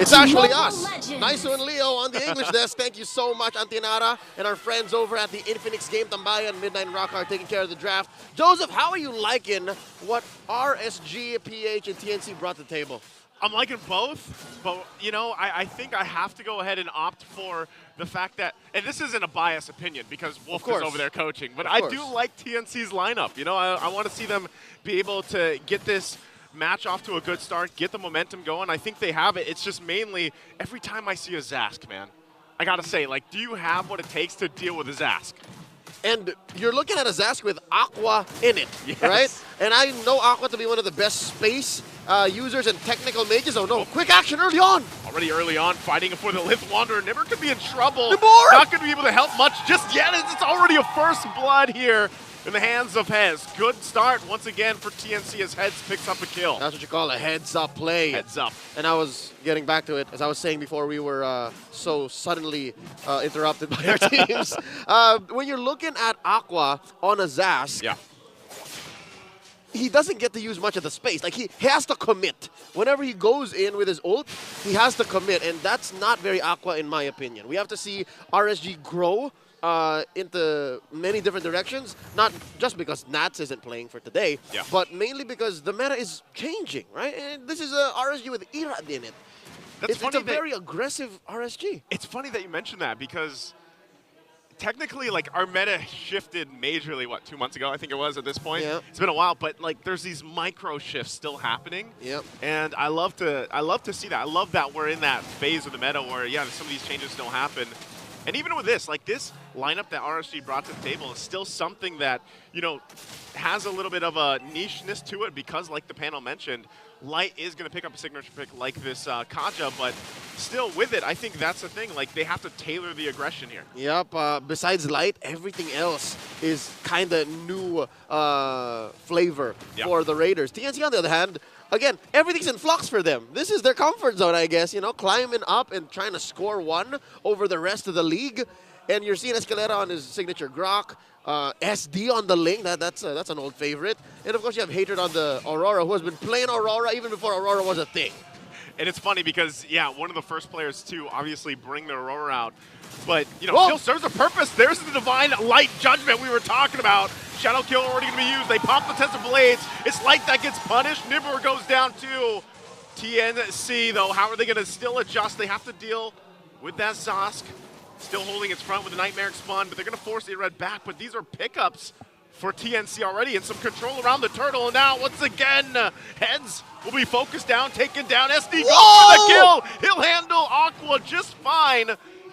It's actually us. Nice one, Leo, on the English desk. Thank you so much, Antinara, and our friends over at the Infinix Game Tambayan Midnight Rock are taking care of the draft. Joseph, how are you liking what RSG, PH, and TNC brought to the table? I'm liking both, but you know, I think I have to go ahead and opt for the fact that, and this isn't a biased opinion because Wolf is over there coaching, but I do like TNC's lineup. You know, I want to see them be able to get this match off to a good start, get the momentum going. I think they have it. It's just mainly every time I see a Zask, man, I got to say, like, do you have what it takes to deal with a Zask? And you're looking at a Zask with Aqua in it, right? And I know Aqua to be one of the best space users and technical mages. Oh no, quick action early on! Already early on, fighting for the Lith Wanderer. Nibber could be in trouble. Nibor! Not going to be able to help much just yet. It's already a first blood here in the hands of Hez. Good start once again for TNC as Hez picks up a kill. That's what you call a heads-up play. Heads up. And I was getting back to it, as I was saying before we were so suddenly interrupted by our teams. When you're looking at Aqua on a Zask, he doesn't get to use much of the space. Like, he has to commit. Whenever he goes in with his ult, he has to commit, and that's not very Aqua in my opinion. We have to see RSG grow into many different directions, not just because Nats isn't playing for today, but mainly because the meta is changing, right? And this is a RSG with Irad in it. It's a very aggressive RSG. It's funny that you mentioned that because technically, like, our meta shifted majorly, what, 2 months ago, I think it was at this point? Yeah. It's been a while, but, like, there's these micro shifts still happening. Yep. And I love to see that. I love that we're in that phase of the meta where, some of these changes still happen. And even with this, like, this lineup that RSG brought to the table is still something that, you know, has a little bit of a nicheness to it because, like the panel mentioned, Light is going to pick up a signature pick like this Kaja, but still with it, I think that's the thing. Like, they have to tailor the aggression here. Yep. Besides Light, everything else is kind of new flavor for the Raiders. TNC, on the other hand, again, everything's in flux for them. This is their comfort zone, I guess, you know, climbing up and trying to score one over the rest of the league. And you're seeing Escalera on his signature Grok, SD on the Ling, that's an old favorite. And of course you have Hatred on the Aurora, who has been playing Aurora even before Aurora was a thing. And it's funny because, one of the first players to obviously bring the Aurora out, but, you know, still serves a purpose. There's the Divine Light Judgment we were talking about. Shadow Kill already going to be used. They pop the Test of Blades. It's Light that gets punished. Nibber goes down too. TNC, though, how are they going to still adjust? They have to deal with that Zask. Still holding its front with a Nightmare Spawn, but they're going to force the Red back. But these are pickups for TNC already and some control around the turtle. And now, once again, Heads will be focused down, taken down. SD goes for the kill. He'll handle Aqua just fine.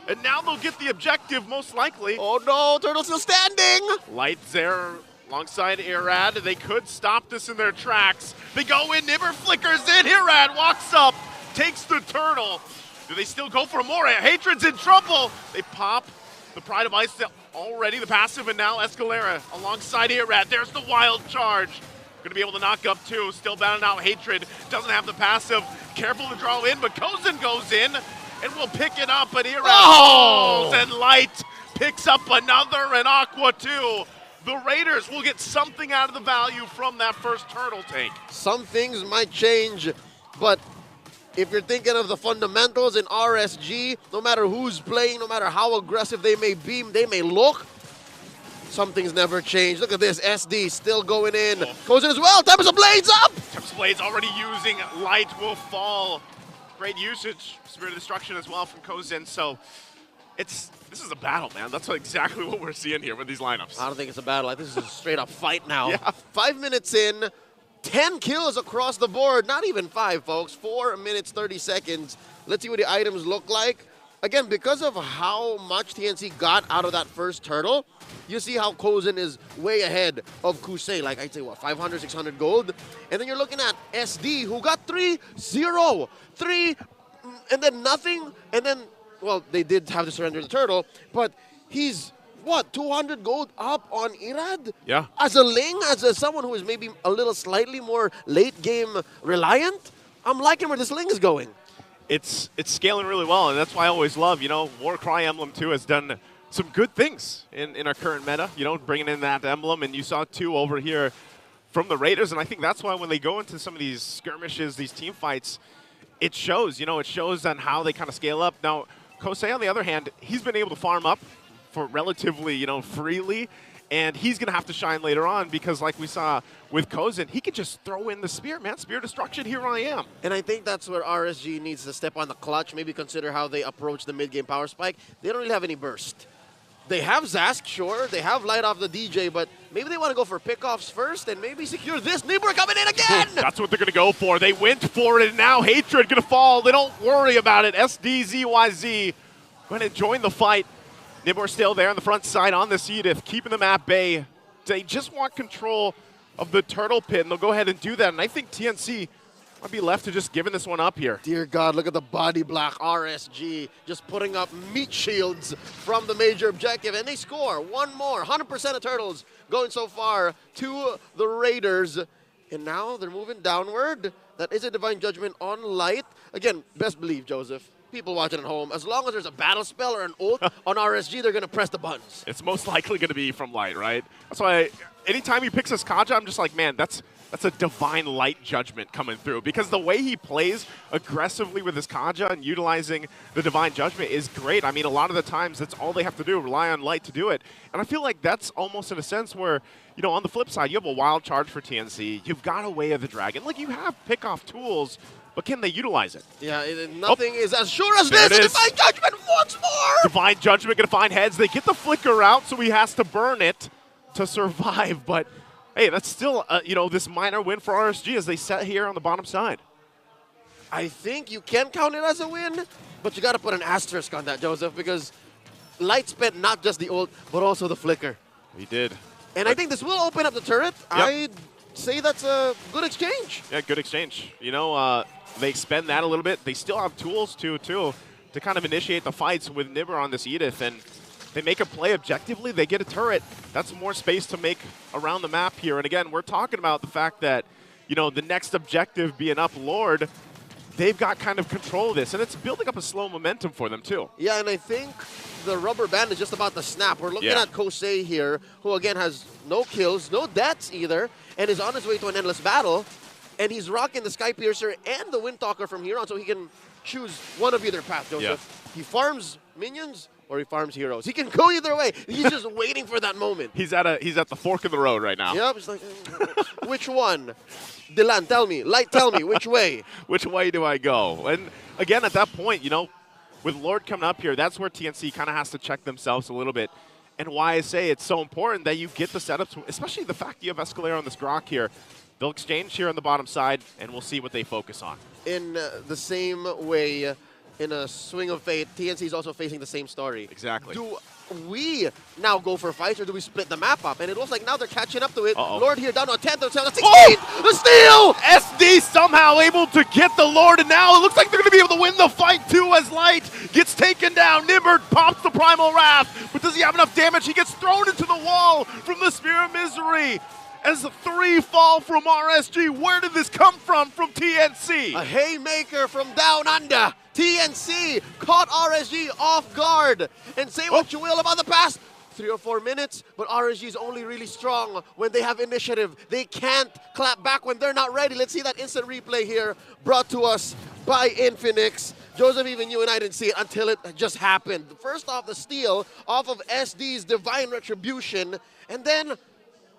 And now they'll get the objective, most likely. Oh no, Turtle's still standing! Light's there alongside Irad. They could stop this in their tracks. They go in, Nibber flickers in. Irad walks up, takes the turtle. Do they still go for more? Hatred's in trouble. They pop the Pride of Ice already, the passive, and now Escalera alongside Irad. There's the wild charge. Going to be able to knock up two. Still battling out Hatred. Doesn't have the passive. Careful to draw in, but Kozin goes in and will pick it up. But Irad falls, and Light picks up another, and Aqua too. The Raiders will get something out of the value from that first turtle take. Some things might change, but if you're thinking of the fundamentals in RSG, no matter who's playing, no matter how aggressive they may be, they may look, some things never change. Look at this, SD still going in. Goes in as well, Tempest of Blades up! Tempest of Blades already using, Light will fall. Great usage, Spirit of Destruction as well from Kozin, so this is a battle, man. That's exactly what we're seeing here with these lineups. I don't think it's a battle, like, this is a straight up fight now. 5 minutes in, 10 kills across the board. Not even 5, folks. 4 minutes, 30 seconds. Let's see what the items look like. Again, because of how much TNC got out of that first turtle, you see how Kozin is way ahead of Kusei. Like, I'd say, what, 500, 600 gold? And then you're looking at SD, who got 3-0. 3, and then nothing. And then, well, they did have to surrender the turtle, but he's, what, 200 gold up on Irad? Yeah. As a Ling, as someone who is maybe a little slightly more late game reliant, I'm liking where this Ling is going. It's scaling really well, and that's why I always love, you know, Warcry Emblem 2 has done some good things in our current meta, you know, bringing in that emblem, and you saw 2 over here from the Raiders, and I think that's why when they go into some of these skirmishes, these team fights, it shows. You know, it shows on how they kind of scale up. Now, Kosei, on the other hand, he's been able to farm up for relatively, you know, freely. And he's going to have to shine later on because, like we saw with Kozin, he could just throw in the spear, man. Spear destruction, here I am. And I think that's where RSG needs to step on the clutch, maybe consider how they approach the mid-game power spike. They don't really have any burst. They have Zask, sure. They have light off the DJ, but maybe they want to go for pickoffs first and maybe secure this. Nibur coming in again! That's what they're going to go for. They went for it, and now Hatred going to fall. They don't worry about it. SDZYZ going to join the fight. Nibur still there on the front side on the Edith, keeping them at bay. They just want control of the turtle pit, and they'll go ahead and do that. And I think TNC might be left to just giving this one up here. Dear God, look at the body block. RSG just putting up meat shields from the major objective, and they score one more. 100% of turtles going so far to the Raiders. And now they're moving downward. That is a Divine Judgment on Light. Again, best believe, Joseph, people watching at home, as long as there's a battle spell or an ult on RSG, they're going to press the buttons. It's most likely going to be from Light, right? That's why anytime he picks his Kaja, I'm just like, man, that's a Divine Light Judgment coming through. Because the way he plays aggressively with his Kaja and utilizing the Divine Judgment is great. I mean, a lot of the times, that's all they have to do, rely on Light to do it. And I feel like that's almost in a sense where, you know, on the flip side, you have a wild charge for TNC. You've got a Way of the Dragon. Like, you have pick-off tools, but can they utilize it? Yeah, nothing is as sure as this. Divine Judgment once more! Divine Judgment going to find heads. They get the flicker out, so he has to burn it to survive. But, hey, that's still, you know, this minor win for RSG as they set here on the bottom side. I think you can count it as a win, but you got to put an asterisk on that, Joseph, because Light spent not just the ult, but also the flicker. He did. And I think this will open up the turret. Yep. I'd say that's a good exchange. Yeah, good exchange. You know, they spend that a little bit. They still have tools, too, to kind of initiate the fights with Nibur on this Edith. And they make a play objectively. They get a turret. That's more space to make around the map here. And, again, we're talking about the fact that, you know, the next objective being up Lord, they've got kind of control of this. And it's building up a slow momentum for them, too. Yeah, and I think the rubber band is just about to snap. We're looking at Kosei here, who, again, has no kills, no deaths either, and is on his way to an endless battle. And he's rocking the Sky Piercer and the Windtalker from here on, so he can choose one of either path, Joseph. He farms minions or he farms heroes. He can go either way. He's just waiting for that moment. He's at the fork of the road right now. Yep, he's like, which one? Dylan, tell me. Light, tell me. Which way? Which way do I go? And, again, at that point, you know, with Lord coming up here, that's where TNC kind of has to check themselves a little bit. And why I say it's so important that you get the setups, especially the fact you have Escalera on this Grok here. They'll exchange here on the bottom side, and we'll see what they focus on. In the same way, in a swing of fate, TNC is also facing the same story. Exactly. Do we now go for fights, or do we split the map up? And it looks like now they're catching up to it. Lord here down to a 10th, the 16th, the steal! SD somehow able to get the Lord, and now it looks like they're going to be able to win the fight too as Light gets taken down. Nibur pops the Primal Wrath, but does he have enough damage? He gets thrown into the wall from the Spear of Misery. As the 3 fall from RSG, where did this come from TNC? A haymaker from down under. TNC caught RSG off guard. And say what you will about the past 3 or 4 minutes, but RSG is only really strong when they have initiative. They can't clap back when they're not ready. Let's see that instant replay here brought to us by Infinix. Joseph, even you and I didn't see it until it just happened. First off, the steal off of SD's Divine Retribution, and then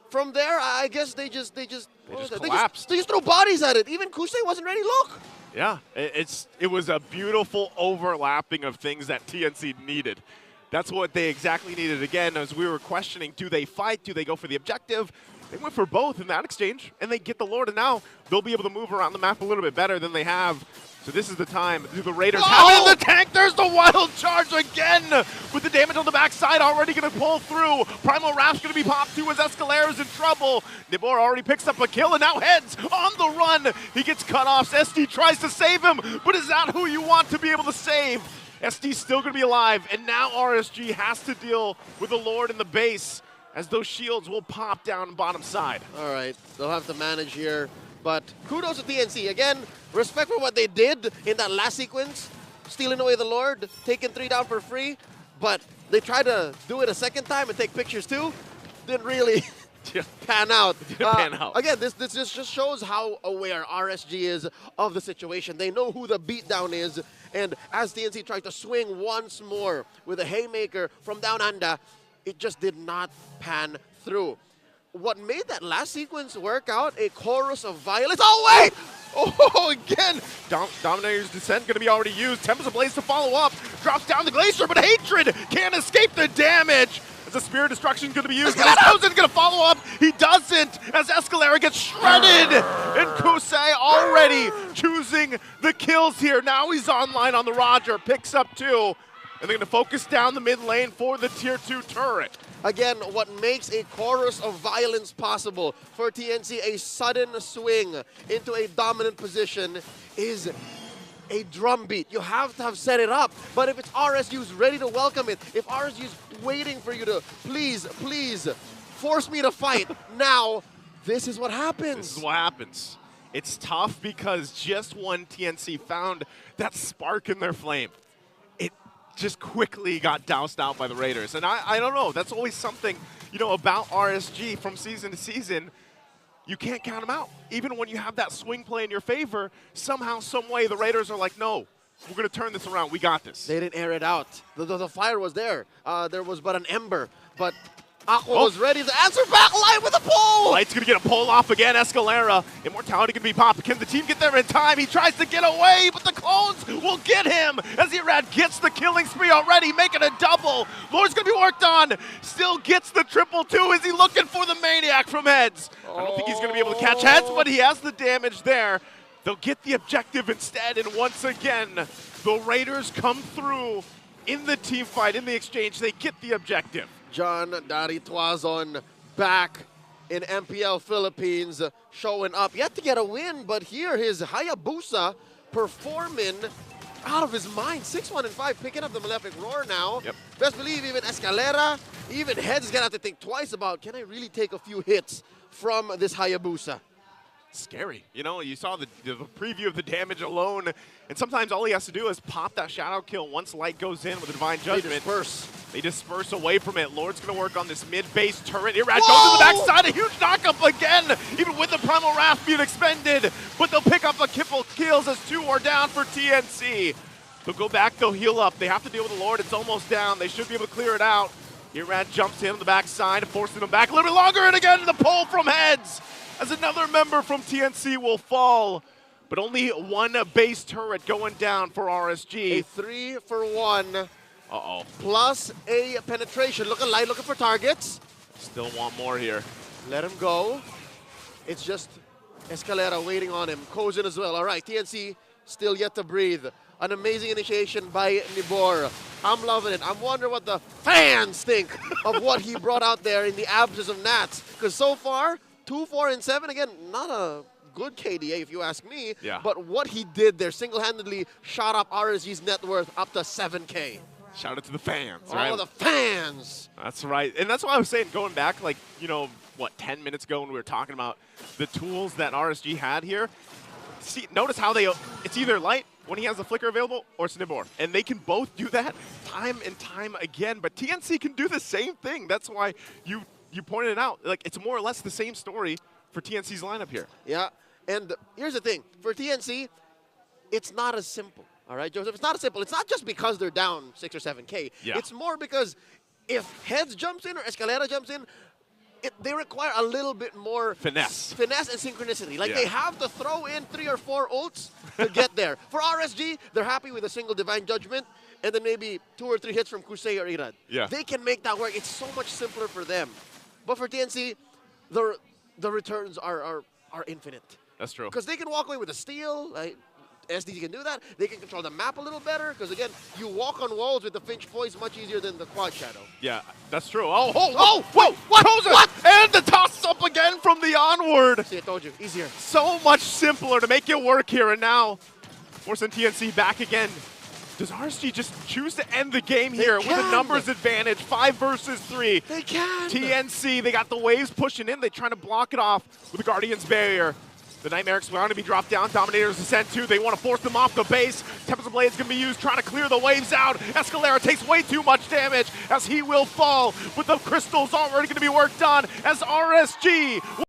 from there, I guess they just collapsed. They just throw bodies at it. Even Kusei wasn't ready. Look. Yeah, it was a beautiful overlapping of things that TNC needed. That's what they exactly needed. Again, as we were questioning, do they fight? Do they go for the objective? They went for both in that exchange, and they get the Lord, and now they'll be able to move around the map a little bit better than they have. So this is the time. Do the Raiders have it in the tank? There's the wild charge again with the damage on the backside already going to pull through. Primal Wrath's going to be popped too as Escalera's in trouble. Nibur already picks up a kill and now heads on the run. He gets cut off. SD tries to save him, but is that who you want to be able to save? SD's still going to be alive, and now RSG has to deal with the Lord in the base as those shields will pop down bottom side. All right, they'll have to manage here. But kudos to TNC. Again, respect for what they did in that last sequence, stealing away the Lord, taking 3 down for free. But they tried to do it a second time and take pictures too. Didn't really pan out. Pan out. Again, this just shows how aware RSG is of the situation. They know who the beatdown is, and as TNC tried to swing once more with a haymaker from down under, it just did not pan through. What made that last sequence work out, a chorus of violence. Oh, wait! Oh, again! Dominator's Descent going to be already used. Tempest Ablaze to follow up. Drops down the Glacier, but Hatred can't escape the damage. As the Spirit Destruction going to be used. Thousand's going to follow up. He doesn't, as Escalera gets shredded. And Kusei already choosing the kills here. Now he's online on the Roger. Picks up 2. And they're going to focus down the mid lane for the Tier 2 turret. Again, what makes a chorus of violence possible for TNC, a sudden swing into a dominant position, is a drum beat. You have to have set it up. But if it's RSU's ready to welcome it, if RSU's waiting for you to please force me to fight, now this is what happens. This is what happens. It's tough because just when TNC found that spark in their flame, it just quickly got doused out by the Raiders. And I don't know, that's always something, you know, about RSG from season to season. You can't count them out. Even when you have that swing play in your favor, somehow, some way, the Raiders are like, no, we're going to turn this around. We got this. They didn't air it out. The fire was there. There was but an ember. But Aqua was ready to answer back. Light with a pull! Light's going to get a pull off again. Escalera. Immortality can be popped. Can the team get there in time? He tries to get away, but the clones will get him as Irad gets the killing spree already, making a double. Lord's going to be worked on. Still gets the triple 2. Is he looking for the Maniac from Heads? I don't think he's going to be able to catch Heads, but he has the damage there. They'll get the objective instead, and once again, the Raiders come through in the team fight, in the exchange. They get the objective. John Darituazon back in MPL Philippines, showing up. Yet to get a win, but here his Hayabusa performing out of his mind. 6-1-5, picking up the Malefic Roar now. Yep. Best believe even Escalera, even Heads is going to have to think twice about, can I really take a few hits from this Hayabusa? Scary. You know, you saw the preview of the damage alone, and sometimes all he has to do is pop that shadow kill once Light goes in with a Divine Judgment. They disperse away from it. Lord's going to work on this mid-base turret. Irad goes to the backside, a huge knockup again, even with the Primal Wrath being expended, but they'll pick up a couple kills as 2 are down for TNC. They'll go back, they'll heal up. They have to deal with the Lord. It's almost down. They should be able to clear it out. Irad jumps in on the backside, forcing him back a little bit longer, and again the pull from Heads, as another member from TNC will fall. But only one base turret going down for RSG. A 3-for-1. Uh-oh. Plus a penetration. Look at Light, looking for targets. Still want more here. Let him go. It's just Escalera waiting on him. Kozin as well. All right, TNC still yet to breathe. An amazing initiation by Nibor. I'm loving it. I'm wondering what the fans think of what he brought out there in the absence of Nats. Because so far, 2-4-7, again, not a good KDA if you ask me. Yeah. But what he did there single-handedly shot up RSG's net worth up to 7K. Shout out to the fans, right? Oh, the fans! That's right. And that's why I was saying, going back, like, you know, what, 10 minutes ago when we were talking about the tools that RSG had here. See, notice how it's either Light when he has the flicker available, or Snibor. And they can both do that time and time again. But TNC can do the same thing. That's why you pointed it out. Like, it's more or less the same story for TNC's lineup here. Yeah, and here's the thing. For TNC, it's not as simple. All right, Joseph? It's not as simple. It's not just because they're down 6 or 7K. Yeah. It's more because if Heads jumps in or Escalera jumps in, they require a little bit more finesse and synchronicity. Like, they have to throw in 3 or 4 ults to get there. For RSG, they're happy with a single Divine Judgment and then maybe 2 or 3 hits from Kusei or Irad. Yeah. They can make that work. It's so much simpler for them. But for TNC, the returns are infinite. That's true. Because they can walk away with a steal. SD can do that. They can control the map a little better. Because again, you walk on walls with the Finch Poise much easier than the Quad Shadow. Yeah, that's true. Oh, whoa, what? And the toss up again from the onward. See, I told you, easier. So much simpler to make it work here. And now, forcing TNC back again. Does RSG just choose to end the game here with a numbers advantage? 5 versus 3. They can. TNC, they got the waves pushing in. They're trying to block it off with the Guardian's Barrier. The Nightmare's going to be dropped down. Dominator's Ascent 2. They want to force them off the base. Tempest Blade's going to be used, trying to clear the waves out. Escalera takes way too much damage as he will fall, but the crystal's already going to be worked on as RSG